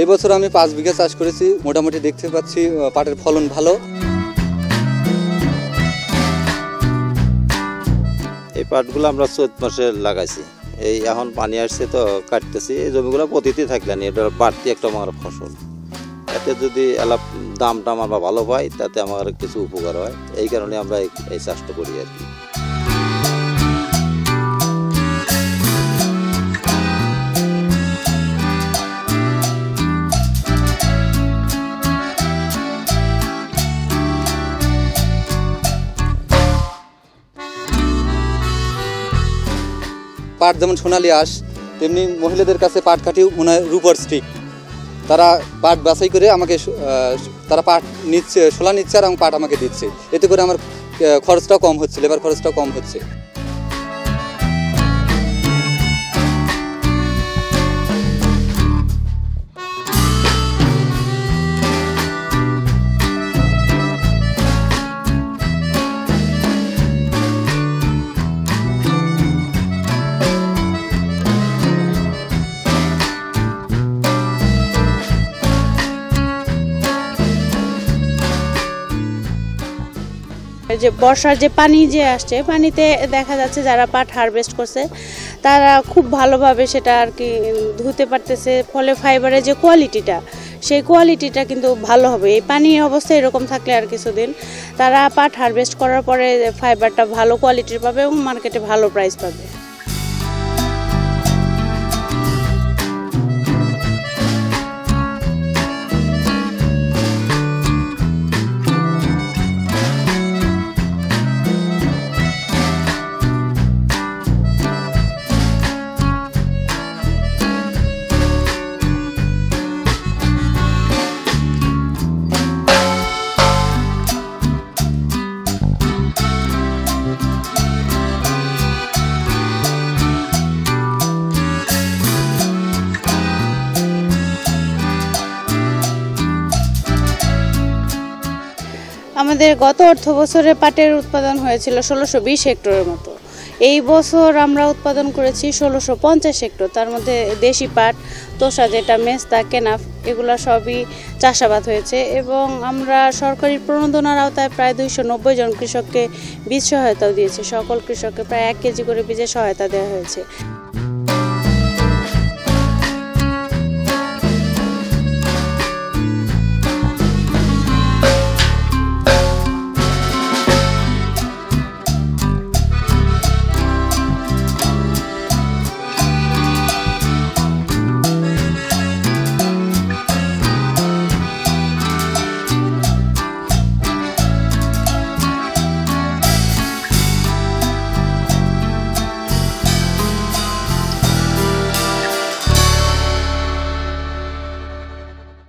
এই বছর আমি 5 বিঘা চাষ করেছি, মোটামুটি দেখতে পাচ্ছি পাটের ফলন ভালো। এই পাটগুলো আমরা চৈত মাসে লাগাইছি, এই এখন পানি আসছে তো কাটতেছি। এই জমিগুলো পতিতে থাকলেন, এটা বাড়তি একটা আমার ফসল। এতে যদি এলাপ দামটা আমরা ভালো পাই তাতে আমার কিছু উপকার হয়, এই কারণে আমরা এই চাষটা করি আর কি। পাট যেমন সোনালি আঁশ, তেমনি মহিলাদের কাছে পাট কাটি মনে হয় রূপর স্টিক। তারা পাট বাছাই করে আমাকে তারা পাট নিচ্ছে, শোলা নিচ্ছে আর পাট আমাকে দিচ্ছে। এতে করে আমার খরচটাও কম হচ্ছে, লেবার খরচটাও কম হচ্ছে। যে বর্ষার যে পানি যে আসছে, পানিতে দেখা যাচ্ছে যারা পাট হারভেস্ট করছে তারা খুব ভালোভাবে সেটা আর কি ধুতে পারতেছে, ফলে ফাইবারের যে কোয়ালিটিটা সেই কোয়ালিটিটা কিন্তু ভালো হবে। এই পানির অবস্থা এরকম থাকলে আর কিছুদিন তারা পাট হারভেস্ট করার পরে ফাইবারটা ভালো কোয়ালিটির পাবে এবং মার্কেটে ভালো প্রাইস পাবে। আমাদের গত অর্থ বছরে পাটের উৎপাদন হয়েছিল 1620 হেক্টরের মতো। এই বছর আমরা উৎপাদন করেছি 1650 হেক্টর। তার মধ্যে দেশি পাট, তোষা যেটা মেস্তা, কেনাফ এগুলো সবই চাষাবাদ হয়েছে এবং আমরা সরকারি প্রণোদনার আওতায় প্রায় 290 জন কৃষককে বীজ সহায়তাও দিয়েছি। সকল কৃষককে প্রায় 1 কেজি করে বীজের সহায়তা দেওয়া হয়েছে।